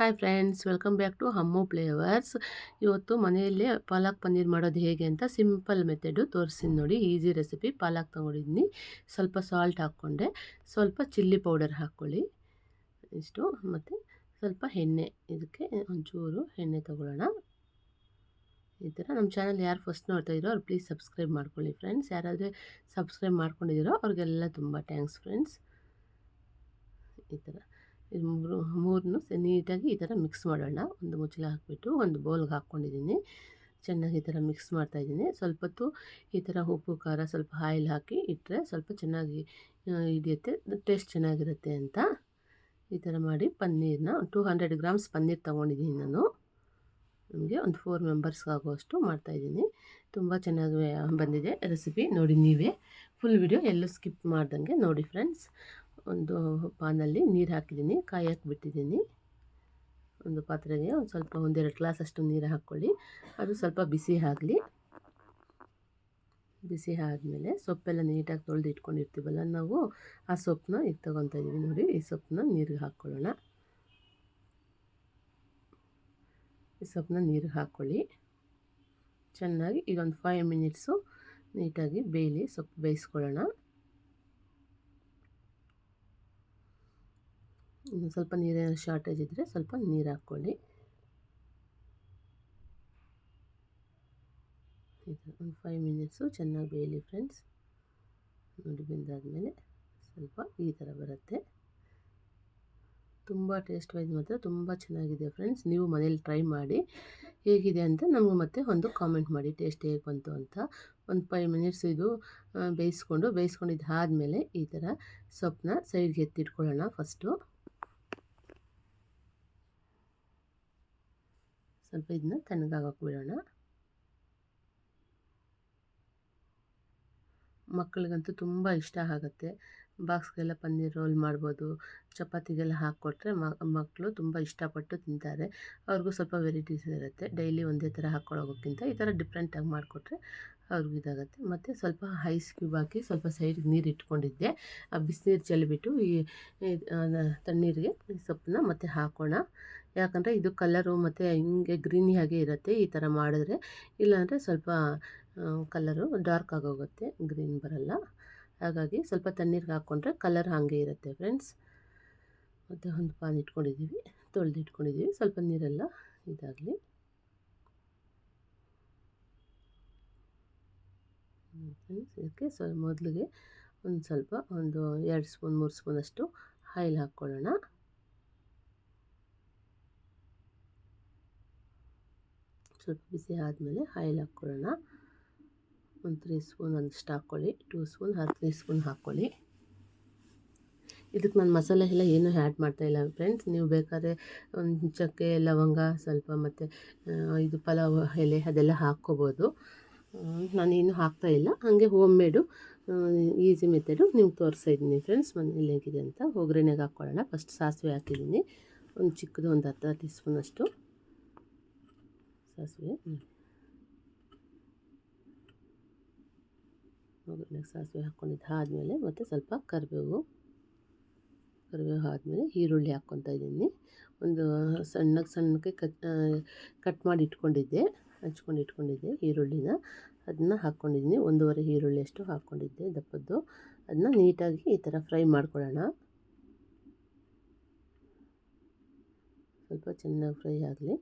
Hi friends, welcome back to Hammu flavours. ಇವತ್ತು ಮನೆಯಲ್ಲೇ ಪಾಲಕ್ ಪನ್ನೀರ್ ಮಾಡೋದು ಹೇಗೆ ಅಂತ ಸಿಂಪಲ್ ಮೆಥಡು ತೋರಿಸ್ತೀನಿ ನೋಡಿ. Easy recipe. ಪಾಲಕ್ ತೊಗೊಂಡಿದ್ದೀನಿ, ಸ್ವಲ್ಪ ಸಾಲ್ಟ್ ಹಾಕ್ಕೊಂಡೆ, ಸ್ವಲ್ಪ ಚಿಲ್ಲಿ ಪೌಡರ್ ಹಾಕ್ಕೊಳ್ಳಿ ಇಷ್ಟು, ಮತ್ತು ಸ್ವಲ್ಪ ಎಣ್ಣೆ. ಇದಕ್ಕೆ ಒಂಚೂರು ಎಣ್ಣೆ ತೊಗೊಳ್ಳೋಣ. ಈ ಥರ ನಮ್ಮ ಚಾನಲ್ ಯಾರು ಫಸ್ಟ್ ನೋಡ್ತಾ ಇದ್ದೀರೋ ಅವ್ರು ಪ್ಲೀಸ್ ಸಬ್ಸ್ಕ್ರೈಬ್ ಮಾಡ್ಕೊಳ್ಳಿ ಫ್ರೆಂಡ್ಸ್. ಯಾರಾದರೆ ಸಬ್ಸ್ಕ್ರೈಬ್ ಮಾಡ್ಕೊಂಡಿದ್ದೀರೋ ಅವ್ರಿಗೆಲ್ಲ ತುಂಬ ಥ್ಯಾಂಕ್ಸ್ ಫ್ರೆಂಡ್ಸ್. ಈ ಥರ ಇದು ಮೂರನ್ನು ನೀಟಾಗಿ ಈ ಥರ ಮಿಕ್ಸ್ ಮಾಡೋಣ. ಒಂದು ಮುಚ್ಚಳ ಹಾಕಿಬಿಟ್ಟು ಒಂದು ಬೌಲ್ಗೆ ಹಾಕ್ಕೊಂಡಿದ್ದೀನಿ. ಚೆನ್ನಾಗಿ ಈ ಥರ ಮಿಕ್ಸ್ ಮಾಡ್ತಾಯಿದ್ದೀನಿ. ಸ್ವಲ್ಪ ಹೊತ್ತು ಈ ಥರ ಉಪ್ಪು ಖಾರ ಸ್ವಲ್ಪ ಆಯಿಲ್ ಹಾಕಿ ಇಟ್ಟರೆ ಸ್ವಲ್ಪ ಚೆನ್ನಾಗಿ ಹಿಡಿಯುತ್ತೆ, ಟೇಸ್ಟ್ ಚೆನ್ನಾಗಿರುತ್ತೆ ಅಂತ. ಈ ಥರ ಮಾಡಿ ಪನ್ನೀರನ್ನ 200 ಗ್ರಾಮ್ಸ್ ಪನ್ನೀರ್ ತೊಗೊಂಡಿದ್ದೀನಿ ನಾನು. ನಮಗೆ ಒಂದು 4 ಮೆಂಬರ್ಸ್ಗೆ ಆಗುವಷ್ಟು ಮಾಡ್ತಾಯಿದ್ದೀನಿ. ತುಂಬ ಚೆನ್ನಾಗಿ ಬಂದಿದೆ ರೆಸಿಪಿ. ನೋಡಿ ನೀವೇ ಫುಲ್ ವಿಡಿಯೋ ಎಲ್ಲೂ ಸ್ಕಿಪ್ ಮಾಡ್ದಂಗೆ ನೋಡಿ ಫ್ರೆಂಡ್ಸ್. ಒಂದು ಪಾನಲ್ಲಿ ನೀರು ಹಾಕಿದ್ದೀನಿ, ಕಾಯಕ್ಕೆ ಬಿಟ್ಟಿದ್ದೀನಿ. ಒಂದು ಪಾತ್ರೆಗೆ ಒಂದು ಸ್ವಲ್ಪ 1-2 ಗ್ಲಾಸಷ್ಟು ನೀರು ಹಾಕ್ಕೊಳ್ಳಿ. ಅದು ಸ್ವಲ್ಪ ಬಿಸಿ ಆಗಲಿ. ಬಿಸಿ ಆದಮೇಲೆ ಸೊಪ್ಪೆಲ್ಲ ನೀಟಾಗಿ ತೊಳೆದು ಇಟ್ಕೊಂಡಿರ್ತೀವಲ್ಲ ನಾವು, ಆ ಸೊಪ್ಪನ್ನ ಈಗ ತೊಗೊತಾ ಇದ್ದೀವಿ ನೋಡಿ. ಈ ಸೊಪ್ಪನ್ನ ನೀರಿಗೆ ಹಾಕ್ಕೊಳ್ಳೋಣ. ಈ ಸೊಪ್ಪನ್ನ ನೀರಿಗೆ ಹಾಕ್ಕೊಳ್ಳಿ. ಚೆನ್ನಾಗಿ ಇದೊಂದು 5 ಮಿನಿಟ್ಸು ನೀಟಾಗಿ ಬೇಯಲಿ. ಸೊಪ್ಪು ಬೇಯಿಸ್ಕೊಳ್ಳೋಣ. ಇನ್ನು ಸ್ವಲ್ಪ ನೀರಿನ ಶಾರ್ಟೇಜ್ ಇದ್ದರೆ ಸ್ವಲ್ಪ ನೀರು ಹಾಕ್ಕೊಳ್ಳಿ. ಒಂದು 5 ಮಿನಿಟ್ಸು ಚೆನ್ನಾಗಿ ಬೇಯಲಿ ಫ್ರೆಂಡ್ಸ್. ನೋಡಿ ಬೆಂದಾದಮೇಲೆ ಸ್ವಲ್ಪ ಈ ಥರ ಬರುತ್ತೆ. ತುಂಬ ಟೇಸ್ಟ್ ವೈಸ್ ಮಾತ್ರ ತುಂಬ ಚೆನ್ನಾಗಿದೆ ಫ್ರೆಂಡ್ಸ್. ನೀವು ಮನೇಲಿ ಟ್ರೈ ಮಾಡಿ ಹೇಗಿದೆ ಅಂತ ನಮಗೆ ಮತ್ತೆ ಒಂದು ಕಾಮೆಂಟ್ ಮಾಡಿ ಟೇಸ್ಟ್ ಹೇಗೆ ಬಂತು ಅಂತ. ಒಂದು 5 ಮಿನಿಟ್ಸ್ ಇದು ಬೇಯಿಸ್ಕೊಂಡಿದ್ದಾದಮೇಲೆ ಈ ಥರ ಸೊಪ್ಪನ್ನ ಸೈಡ್ಗೆ ಎತ್ತಿಟ್ಕೊಳ್ಳೋಣ. ಫಸ್ಟು ಸ್ವಲ್ಪ ಇದನ್ನ ತಣ್ಣಗಾಗೋಕೆ ಬಿಡೋಣ. ಮಕ್ಕಳಿಗಂತೂ ತುಂಬ ಇಷ್ಟ ಆಗುತ್ತೆ. ಬಾಕ್ಸ್ಗೆಲ್ಲ ಪನ್ನೀರ್ ರೋಲ್ ಮಾಡ್ಬೋದು, ಚಪಾತಿಗೆಲ್ಲ ಹಾಕ್ಕೊಟ್ರೆ ಮಕ್ಕಳು ತುಂಬ ಇಷ್ಟಪಟ್ಟು ತಿಂತಾರೆ. ಅವ್ರಿಗೂ ಸ್ವಲ್ಪ ವೆರೈಟೀಸ್ ಇರುತ್ತೆ. ಡೈಲಿ ಒಂದೇ ಥರ ಹಾಕ್ಕೊಳ್ಳೋಗೋಕ್ಕಿಂತ ಈ ಥರ ಡಿಫ್ರೆಂಟಾಗಿ ಮಾಡಿಕೊಟ್ರೆ ಅವ್ರಿಗೂ ಇದಾಗುತ್ತೆ. ಮತ್ತು ಸ್ವಲ್ಪ ಐಸ್ ಕ್ಯೂಬ್ ಹಾಕಿ ಸ್ವಲ್ಪ ಸೈಡ್ಗೆ ನೀರು ಇಟ್ಕೊಂಡಿದ್ದೆ. ಆ ಬಿಸಿನೀರು ಚೆಲ್ಲಿಬಿಟ್ಟು ಈ ತಣ್ಣೀರಿಗೆ ಈ ಸೊಪ್ಪನ್ನ ಮತ್ತೆ ಹಾಕೋಣ. ಯಾಕಂದರೆ ಇದು ಕಲರು ಮತ್ತು ಹಿಂಗೆ ಗ್ರೀನಿಯಾಗೆ ಇರುತ್ತೆ ಈ ಥರ ಮಾಡಿದ್ರೆ. ಇಲ್ಲಾಂದರೆ ಸ್ವಲ್ಪ ಕಲರು ಡಾರ್ಕ್ ಆಗೋಗುತ್ತೆ, ಗ್ರೀನ್ ಬರಲ್ಲ. ಹಾಗಾಗಿ ಸ್ವಲ್ಪ ತಣ್ಣೀರಿಗೆ ಹಾಕ್ಕೊಂಡ್ರೆ ಕಲರ್ ಹಾಗೆ ಇರುತ್ತೆ ಫ್ರೆಂಡ್ಸ್. ಮತ್ತು ಒಂದು ಪಾನ್ ಇಟ್ಕೊಂಡಿದ್ದೀವಿ, ತೊಳೆದಿಟ್ಕೊಂಡಿದ್ದೀವಿ. ಸ್ವಲ್ಪ ನೀರೆಲ್ಲ ಇದಾಗಲಿ. ಫ್ರೆಂಡ್ಸ್, ಇದಕ್ಕೆ ಮೊದಲಿಗೆ ಒಂದು 2 ಸ್ಪೂನ್ 3 ಸ್ಪೂನಷ್ಟು ಆಯಿಲ್ ಹಾಕ್ಕೊಳ್ಳೋಣ. ಸ್ವಲ್ಪ ಬಿಸಿ ಆದಮೇಲೆ ಆಯಿಲ್ ಹಾಕ್ಕೊಳ್ಳೋಣ. ಒಂದು 3 ಸ್ಪೂನ್ ಒಂದಷ್ಟು ಹಾಕ್ಕೊಳ್ಳಿ. 2 ಸ್ಪೂನ್ 3 ಸ್ಪೂನ್ ಹಾಕ್ಕೊಳ್ಳಿ. ಇದಕ್ಕೆ ನಾನು ಮಸಾಲೆ ಎಲ್ಲ ಏನೂ ಆ್ಯಡ್ ಮಾಡ್ತಾಯಿಲ್ಲ ಫ್ರೆಂಡ್ಸ್. ನೀವು ಬೇಕಾದ್ರೆ ಒಂದು ಚಕ್ಕೆ ಲವಂಗ ಸ್ವಲ್ಪ ಮತ್ತು ಇದು ಪಲಾವ್ ಎಲೆ ಅದೆಲ್ಲ ಹಾಕ್ಕೋಬೋದು. ನಾನೇನು ಹಾಕ್ತಾಯಿಲ್ಲ, ಹಾಗೆ ಹೋಮ್ ಮೇಡು ಈಸಿ ಮೆಥಡು ನಿಮ್ಗೆ ತೋರಿಸ್ತಾಯಿದ್ದೀನಿ ಫ್ರೆಂಡ್ಸ್. ಮನೇಲಿ ಹೇಗಿದೆ ಅಂತ. ಒಗ್ಗರಣೆಗೆ ಹಾಕ್ಕೊಳ್ಳೋಣ. ಫಸ್ಟ್ ಸಾಸಿವೆ ಹಾಕಿದ್ದೀನಿ, ಒಂದು ಚಿಕ್ಕದು ಒಂದು 10 ಟೀ ಸ್ಪೂನಷ್ಟು ಸಾಸಿವೆ. ಒಗ್ಗರಣೆಗೆ ಸಾಸಿವೆ ಹಾಕ್ಕೊಂಡಿದ್ದಾದಮೇಲೆ ಮತ್ತು ಸ್ವಲ್ಪ ಕರಿಬೇವು ಆದಮೇಲೆ ಈರುಳ್ಳಿ ಹಾಕ್ಕೊತಾ ಇದ್ದೀನಿ. ಒಂದು ಸಣ್ಣಕ್ಕೆ ಕಟ್ ಮಾಡಿ ಹಚ್ಕೊಂಡಿಟ್ಕೊಂಡಿದ್ದೆ ಈರುಳ್ಳಿನ, ಅದನ್ನ ಹಾಕ್ಕೊಂಡಿದ್ದೀನಿ. 1.5 ಈರುಳ್ಳಿಯಷ್ಟು ಹಾಕ್ಕೊಂಡಿದ್ದೆ ದಪ್ಪದ್ದು. ಅದನ್ನ ನೀಟಾಗಿ ಈ ಥರ ಫ್ರೈ ಮಾಡ್ಕೊಳ್ಳೋಣ. ಸ್ವಲ್ಪ ಚೆನ್ನಾಗಿ ಫ್ರೈ ಆಗಲಿ.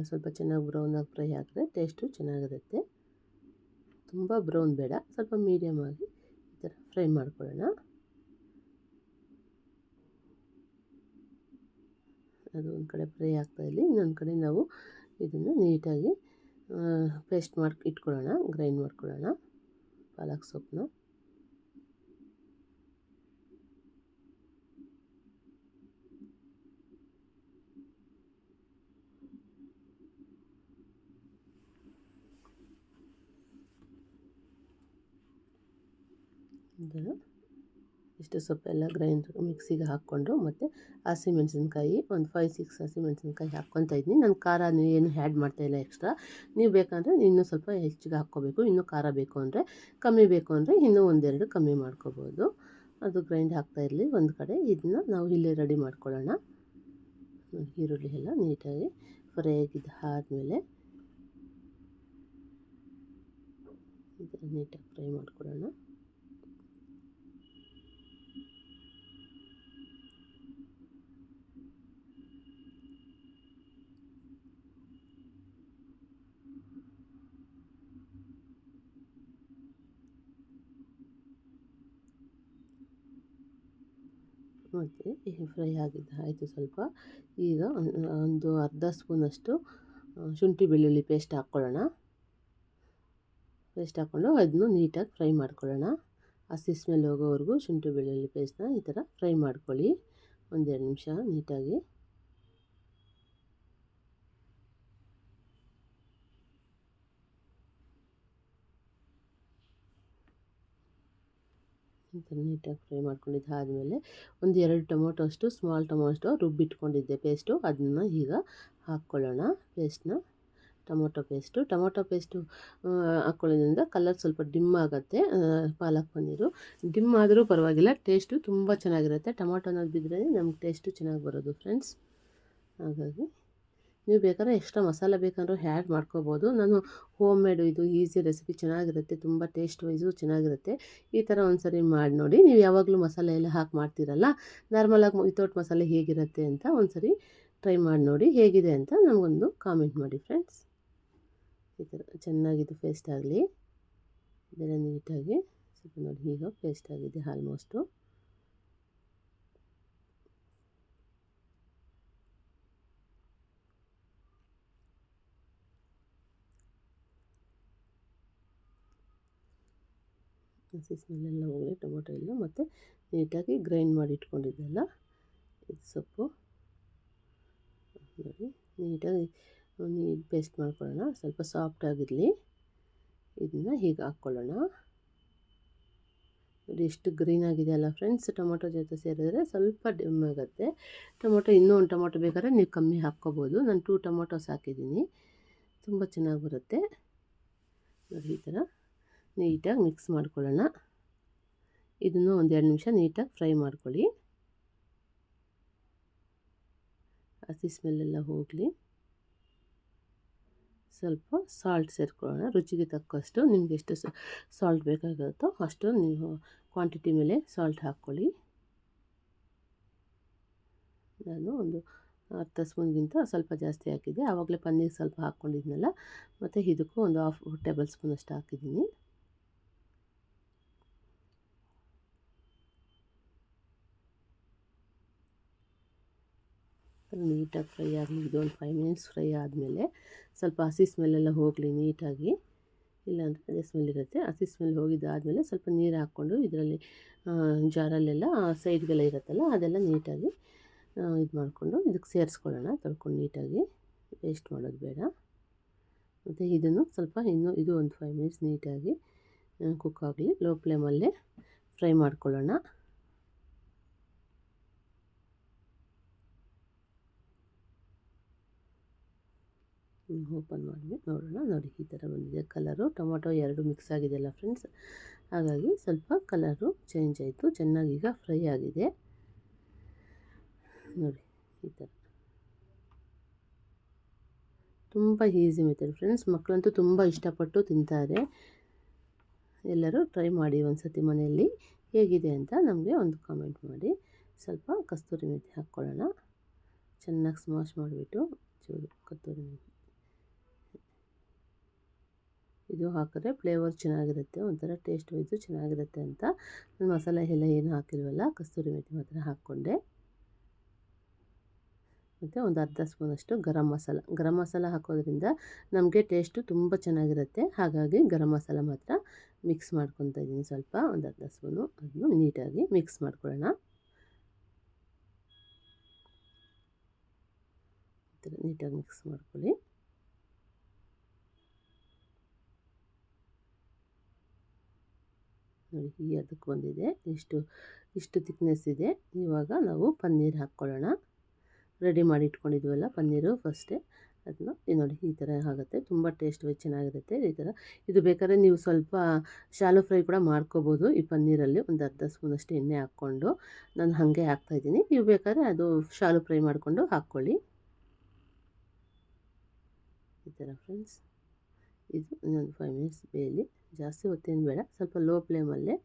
ಸ್ವಲ್ಪ ಚೆನ್ನಾಗಿ ಬ್ರೌನಾಗಿ ಫ್ರೈ ಆದರೆ ಟೇಸ್ಟು ಚೆನ್ನಾಗಿರುತ್ತೆ. ತುಂಬ ಬ್ರೌನ್ ಬೇಡ, ಸ್ವಲ್ಪ ಮೀಡಿಯಮ್ ಆಗಿ ಈ ಥರ ಫ್ರೈ ಮಾಡ್ಕೊಳ್ಳೋಣ. ಅದು ಒಂದು ಕಡೆ ಫ್ರೈ ಆಗ್ತಾಯಿರಲಿ. ಇನ್ನೊಂದು ಕಡೆ ನಾವು ಇದನ್ನು ನೀಟಾಗಿ ಪೇಸ್ಟ್ ಮಾಡಿ ಇಟ್ಕೊಳ್ಳೋಣ, ಗ್ರೈಂಡ್ ಮಾಡ್ಕೊಳ್ಳೋಣ ಪಾಲಕ್ ಸೊಪ್ಪನ್ನ. ಇಷ್ಟು ಸೊಪ್ಪೆಲ್ಲ ಮಿಕ್ಸಿಗೆ ಹಾಕ್ಕೊಂಡು ಮತ್ತು ಹಸಿಮೆಣ್ಸಿನ್ಕಾಯಿ ಒಂದು 5-6 ಹಸಿಮೆಣ್ಸಿನ್ಕಾಯಿ ಹಾಕ್ಕೊತಾ ಇದ್ದೀನಿ. ನಾನು ಖಾರ ಏನು ಆ್ಯಡ್ ಮಾಡ್ತಾಯಿಲ್ಲ ಎಕ್ಸ್ಟ್ರಾ. ನೀವು ಬೇಕಂದರೆ ಇನ್ನೂ ಸ್ವಲ್ಪ ಹೆಚ್ಚಿಗೆ ಹಾಕ್ಕೋಬೇಕು. ಇನ್ನೂ ಖಾರ ಬೇಕು ಅಂದರೆ, ಕಮ್ಮಿ ಬೇಕು ಅಂದರೆ ಇನ್ನೂ 1-2 ಕಮ್ಮಿ ಮಾಡ್ಕೋಬೋದು. ಅದು ಗ್ರೈಂಡ್ ಆಗ್ತಾ ಇರಲಿ ಒಂದು ಕಡೆ. ಇದನ್ನ ನಾವು ಇಲ್ಲೇ ರೆಡಿ ಮಾಡ್ಕೊಳ್ಳೋಣ. ಈರುಳ್ಳಿ ಎಲ್ಲ ನೀಟಾಗಿ ಫ್ರೈ ಆಗಿದ್ದು ಆದಮೇಲೆ ಇದನ್ನು ನೀಟಾಗಿ ಫ್ರೈ ಮಾಡ್ಕೊಳ್ಳೋಣ. ಮತ್ತು ಫ್ರೈ ಆಗಿದ್ದು ಆಯಿತು ಸ್ವಲ್ಪ. ಈಗ ಒಂದು ಅರ್ಧ ಸ್ಪೂನಷ್ಟು ಶುಂಠಿ ಬೆಳ್ಳುಳ್ಳಿ ಪೇಸ್ಟ್ ಹಾಕ್ಕೊಳ್ಳೋಣ. ಪೇಸ್ಟ್ ಹಾಕ್ಕೊಂಡು ಅದನ್ನು ನೀಟಾಗಿ ಫ್ರೈ ಮಾಡ್ಕೊಳ್ಳೋಣ. ಹಸಿ ಸ್ಮೆಲ್ ಹೋಗೋವರೆಗೂ ಶುಂಠಿ ಬೆಳ್ಳುಳ್ಳಿ ಪೇಸ್ಟ್ನ ಈ ಥರ ಫ್ರೈ ಮಾಡ್ಕೊಳ್ಳಿ 1-2 ನಿಮಿಷ ನೀಟಾಗಿ. ಈ ಥರ ನೀಟಾಗಿ ಫ್ರೈ ಮಾಡ್ಕೊಂಡಿದ್ದಾದಮೇಲೆ 1-2 ಟೊಮೊಟೊ ಅಷ್ಟು ಸ್ಮಾಲ್ ಟೊಮೊಟೊ ರುಬ್ಬಿಟ್ಕೊಂಡಿದ್ದೆ ಪೇಸ್ಟು, ಅದನ್ನು ಈಗ ಹಾಕ್ಕೊಳ್ಳೋಣ ಪೇಸ್ಟ್ನ. ಟೊಮೊಟೊ ಪೇಸ್ಟು ಹಾಕ್ಕೊಳ್ಳೋದ್ರಿಂದ ಕಲರ್ ಸ್ವಲ್ಪ ಡಿಮ್ ಆಗುತ್ತೆ. ಪಾಲಕ್ ಪನ್ನೀರು ಡಿಮ್ ಆದರೂ ಪರವಾಗಿಲ್ಲ, ಟೇಸ್ಟು ತುಂಬ ಚೆನ್ನಾಗಿರುತ್ತೆ. ಟೊಮೊಟೊ ಅನ್ನೋದು ಬಿದ್ದರೆ ನಮ್ಗೆ ಟೇಸ್ಟು ಚೆನ್ನಾಗಿ ಬರೋದು ಫ್ರೆಂಡ್ಸ್. ಹಾಗಾಗಿ ನೀವು ಬೇಕಾದ್ರೆ ಎಕ್ಸ್ಟ್ರಾ ಮಸಾಲೆ ಬೇಕಂದ್ರೂ ಆ್ಯಡ್ ಮಾಡ್ಕೋಬೋದು. ನಾನು ಹೋಮ್ ಮೇಡು ಇದು ಈಸಿ ರೆಸಿಪಿ, ಚೆನ್ನಾಗಿರುತ್ತೆ, ತುಂಬ ಟೇಸ್ಟ್ ವೈಸು ಚೆನ್ನಾಗಿರುತ್ತೆ. ಈ ಥರ ಒಂದು ಸರಿ ಮಾಡಿ ನೋಡಿ. ನೀವು ಯಾವಾಗಲೂ ಮಸಾಲೆ ಎಲ್ಲ ಹಾಕಿ ಮಾಡ್ತೀರಲ್ಲ, ನಾರ್ಮಲಾಗಿ ವಿತೌಟ್ ಮಸಾಲೆ ಹೇಗಿರುತ್ತೆ ಅಂತ ಒಂದು ಸರಿ ಟ್ರೈ ಮಾಡಿ ನೋಡಿ. ಹೇಗಿದೆ ಅಂತ ನಮಗೊಂದು ಕಾಮೆಂಟ್ ಮಾಡಿ ಫ್ರೆಂಡ್ಸ್. ಈ ಥರ ಚೆನ್ನಾಗಿದ್ದು ಪೇಸ್ಟ್ ಆಗಲಿ. ಇದೆಲ್ಲ ನೀಟಾಗಿ ಸ್ವಲ್ಪ ನೋಡಿ, ಈಗ ಪೇಸ್ಟ್ ಆಗಿದೆ ಆಲ್ಮೋಸ್ಟು. ಹಸಿ ಸ್ಮೆಲ್ಲೆಲ್ಲ ಹೋಗಲಿ ಟೊಮೊಟೊ ಎಲ್ಲ. ಮತ್ತು ನೀಟಾಗಿ ಗ್ರೈಂಡ್ ಮಾಡಿ ಇಟ್ಕೊಂಡಿದ್ದೆಲ್ಲ ಇದು ಸೊಪ್ಪು ನೋಡಿ ನೀಟಾಗಿ ಪೇಸ್ಟ್ ಮಾಡ್ಕೊಳ್ಳೋಣ. ಸ್ವಲ್ಪ ಸಾಫ್ಟಾಗಿರಲಿ. ಇದನ್ನು ಹೀಗೆ ಹಾಕ್ಕೊಳ್ಳೋಣ. ನೋಡಿ ಎಷ್ಟು ಗ್ರೀನ್ ಆಗಿದೆ ಅಲ್ಲ ಫ್ರೆಂಡ್ಸ್. ಟೊಮೊಟೊ ಜೊತೆ ಸೇರಿದ್ರೆ ಸ್ವಲ್ಪ ಡಿಮ್ ಆಗುತ್ತೆ. ಟೊಮೊಟೊ ಇನ್ನೂ ಒಂದು ಟೊಮೊಟೊ ಬೇಕಾದ್ರೆ ನೀವು ಕಮ್ಮಿ ಹಾಕ್ಕೋಬೋದು. ನಾನು 2 ಟೊಮೊಟೊಸ್ ಹಾಕಿದ್ದೀನಿ, ತುಂಬ ಚೆನ್ನಾಗಿ ಬರುತ್ತೆ. ನೋಡಿ ಈ ಥರ ನೀಟಾಗಿ ಮಿಕ್ಸ್ ಮಾಡ್ಕೊಳ್ಳೋಣ. ಇದನ್ನು 1-2 ನಿಮಿಷ ನೀಟಾಗಿ ಫ್ರೈ ಮಾಡ್ಕೊಳ್ಳಿ. ಹಸಿ ಸ್ಮೆಲ್ಲೆಲ್ಲ ಹೋಗಲಿ. ಸ್ವಲ್ಪ ಸಾಲ್ಟ್ ಸೇರಿಕೊಳ್ಳೋಣ, ರುಚಿಗೆ ತಕ್ಕಷ್ಟು. ನಿಮ್ಗೆ ಎಷ್ಟು ಸಾಲ್ಟ್ ಬೇಕಾಗುತ್ತೋ ಅಷ್ಟು ನೀವು ಕ್ವಾಂಟಿಟಿ ಮೇಲೆ ಸಾಲ್ಟ್ ಹಾಕ್ಕೊಳ್ಳಿ. ನಾನು ಒಂದು ಅರ್ಧ ಸ್ಪೂನ್ಗಿಂತ ಸ್ವಲ್ಪ ಜಾಸ್ತಿ ಹಾಕಿದ್ದೆ, ಆವಾಗಲೇ ಪನ್ನೀರ್ ಸ್ವಲ್ಪ ಹಾಕ್ಕೊಂಡಿದ್ನಲ್ಲ. ಮತ್ತು ಇದಕ್ಕೂ ಒಂದು 1/2 ಟೇಬಲ್ ಸ್ಪೂನಷ್ಟು ಹಾಕಿದ್ದೀನಿ. ನೀಟಾಗಿ ಫ್ರೈ ಆಗಲಿ. ಇದೊಂದು 5 ಮಿನಿಟ್ಸ್ ಫ್ರೈ ಆದಮೇಲೆ ಸ್ವಲ್ಪ ಹಸಿ ಸ್ಮೆಲ್ಲೆಲ್ಲ ಹೋಗಲಿ ನೀಟಾಗಿ, ಇಲ್ಲಾಂದರೆ ಅದೇ ಸ್ಮೆಲ್ ಇರುತ್ತೆ. ಹಸಿ ಸ್ಮೆಲ್ ಹೋಗಿದ್ದಾದಮೇಲೆ ಸ್ವಲ್ಪ ನೀರು ಹಾಕ್ಕೊಂಡು ಇದರಲ್ಲಿ ಜಾರಲ್ಲೆಲ್ಲ ಸೈಡ್ಗೆಲ್ಲ ಇರುತ್ತಲ್ಲ ಅದೆಲ್ಲ ನೀಟಾಗಿ ಇದು ಮಾಡಿಕೊಂಡು ಇದಕ್ಕೆ ಸೇರಿಸ್ಕೊಳ್ಳೋಣ. ತೊಳ್ಕೊಂಡು ನೀಟಾಗಿ, ವೇಸ್ಟ್ ಮಾಡೋದು ಬೇಡ. ಮತ್ತು ಇದನ್ನು ಸ್ವಲ್ಪ ಇದು ಒಂದು 5 ಮಿನಿಟ್ಸ್ ನೀಟಾಗಿ ಕುಕ್ ಆಗಲಿ. ಲೋ ಫ್ಲೇಮಲ್ಲೇ ಫ್ರೈ ಮಾಡ್ಕೊಳ್ಳೋಣ. ಓಪನ್ ಮಾಡಿ ನೋಡೋಣ. ನೋಡಿ ಈ ಥರ ಬಂದಿದೆ ಕಲರು. ಟೊಮೊಟೊ 2 ಮಿಕ್ಸ್ ಆಗಿದೆಯಲ್ಲ ಫ್ರೆಂಡ್ಸ್, ಹಾಗಾಗಿ ಸ್ವಲ್ಪ ಕಲರು ಚೇಂಜ್ ಆಯಿತು. ಚೆನ್ನಾಗಿ ಈಗ ಫ್ರೈ ಆಗಿದೆ ನೋಡಿ. ಈ ಥರ ತುಂಬ ಈಸಿ ಮೆಥಡ್ ಫ್ರೆಂಡ್ಸ್. ಮಕ್ಕಳಂತೂ ತುಂಬ ಇಷ್ಟಪಟ್ಟು ತಿಂತಾರೆ. ಎಲ್ಲರೂ ಟ್ರೈ ಮಾಡಿ ಒಂದು ಸತಿ ಮನೆಯಲ್ಲಿ. ಹೇಗಿದೆ ಅಂತ ನಮಗೆ ಒಂದು ಕಾಮೆಂಟ್ ಮಾಡಿ. ಸ್ವಲ್ಪ ಕಸ್ತೂರಿ ಮೆಥಿ ಹಾಕ್ಕೊಳ್ಳೋಣ. ಚೆನ್ನಾಗಿ ಸ್ಮಾಶ್ ಮಾಡಿಬಿಟ್ಟು ಚೂರು ಕಸ್ತೂರಿ ಮೆಥಿ ಇದು ಹಾಕಿದ್ರೆ ಫ್ಲೇವರ್ ಚೆನ್ನಾಗಿರುತ್ತೆ, ಒಂಥರ ಟೇಸ್ಟ್ ವೈಸು ಚೆನ್ನಾಗಿರುತ್ತೆ ಅಂತ ಮಸಾಲೆ ಎಲ್ಲ ಏನು ಹಾಕಿಲ್ವಲ್ಲ, ಕಸ್ತೂರಿ ಮೆಥಿ ಮಾತ್ರ ಹಾಕ್ಕೊಂಡೆ. ಮತ್ತು ಒಂದು ಅರ್ಧ ಸ್ಪೂನಷ್ಟು ಗರಂ ಮಸಾಲ ಹಾಕೋದ್ರಿಂದ ನಮಗೆ ಟೇಸ್ಟು ತುಂಬ ಚೆನ್ನಾಗಿರುತ್ತೆ. ಹಾಗಾಗಿ ಗರಂ ಮಸಾಲ ಮಾತ್ರ ಮಿಕ್ಸ್ ಮಾಡ್ಕೊತಾ ಇದ್ದೀನಿ ಸ್ವಲ್ಪ, ಒಂದು ಅರ್ಧ ಸ್ಪೂನು. ಅದನ್ನು ನೀಟಾಗಿ ಮಿಕ್ಸ್ ಮಾಡ್ಕೊಳ್ಳೋಣ. ಈ ಥರ ನೀಟಾಗಿ ಮಿಕ್ಸ್ ಮಾಡ್ಕೊಳ್ಳಿ. ನೋಡಿ ಈ ಅದಕ್ಕೆ ಬಂದಿದೆ, ಇಷ್ಟು ತಿಕ್ನೆಸ್ ಇದೆ. ಇವಾಗ ನಾವು ಪನ್ನೀರ್ ಹಾಕ್ಕೊಳ್ಳೋಣ. ರೆಡಿ ಮಾಡಿ ಇಟ್ಕೊಂಡಿದ್ವಲ್ಲ ಪನ್ನೀರು ಫಸ್ಟೇ, ಅದನ್ನ ನೋಡಿ ಈ ಥರ ಆಗುತ್ತೆ. ತುಂಬ ಟೇಸ್ಟ್‌ವಾಗಿ ಚೆನ್ನಾಗಿರುತ್ತೆ ಈ ಥರ. ಇದು ಬೇಕಾದ್ರೆ ನೀವು ಸ್ವಲ್ಪ ಶಾಲೋ ಫ್ರೈ ಕೂಡ ಮಾಡ್ಕೋಬೋದು. ಈ ಪನ್ನೀರಲ್ಲಿ ಒಂದು ಅರ್ಧ ಸ್ಪೂನಷ್ಟು ಎಣ್ಣೆ ಹಾಕ್ಕೊಂಡು ನಾನು ಹಾಗೆ ಹಾಕ್ತಾಯಿದ್ದೀನಿ. ನೀವು ಬೇಕಾದ್ರೆ ಅದು ಶಾಲೋ ಫ್ರೈ ಮಾಡಿಕೊಂಡು ಹಾಕ್ಕೊಳ್ಳಿ. ಈ ಥರ ಫ್ರೆಂಡ್ಸ್. ಇದು ಇನ್ನೊಂದು 5 ಮಿನಿಟ್ಸ್ ಬೇಯಲಿ. ಜಾಸ್ತಿ ಹೊತ್ತೇನು ಬೇಡ, ಸ್ವಲ್ಪ ಲೋ ಫ್ಲೇಮಲ್ಲೇ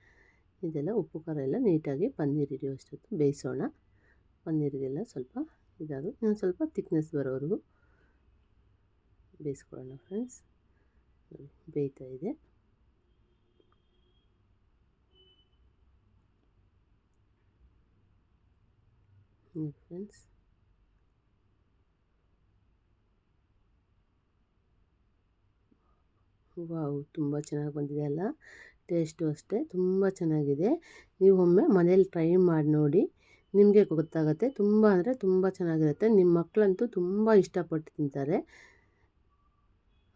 ಇದೆಲ್ಲ ಉಪ್ಪು ಖಾರ ಎಲ್ಲ ನೀಟಾಗಿ ಪನ್ನೀರ್ ಹಿಡಿಯುವಷ್ಟೊತ್ತು ಬೇಯಿಸೋಣ. ಪನ್ನೀರಿಗೆಲ್ಲ ಸ್ವಲ್ಪ ಇದಾಗಿ ಇನ್ನೊಂದು ಸ್ವಲ್ಪ ತಿಕ್ನೆಸ್ ಬರೋವರೆಗೂ ಬೇಯಿಸ್ಕೊಳ್ಳೋಣ ಫ್ರೆಂಡ್ಸ್. ಬೇಯ್ತಾ ಇದೆ. Friends wow! ತುಂಬ ಚೆನ್ನಾಗಿ ಬಂದಿದೆ ಅಲ್ಲ. ಟೇಸ್ಟು ಅಷ್ಟೇ ತುಂಬ ಚೆನ್ನಾಗಿದೆ. ನೀವು ಒಮ್ಮೆ ಮನೇಲಿ ಟ್ರೈ ಮಾಡಿ ನೋಡಿ, ನಿಮಗೆ ಗೊತ್ತಾಗುತ್ತೆ. ತುಂಬ ಅಂದರೆ ತುಂಬ ಚೆನ್ನಾಗಿರುತ್ತೆ. ನಿಮ್ಮ ಮಕ್ಕಳಂತೂ ತುಂಬ ಇಷ್ಟಪಟ್ಟು ತಿಂತಾರೆ.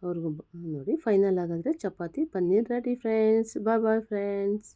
ಅವ್ರಿಗೂ ನೋಡಿ ಫೈನಲ್ ಆಗಾದರೆ chapati paneer ready friends. Bye bye friends.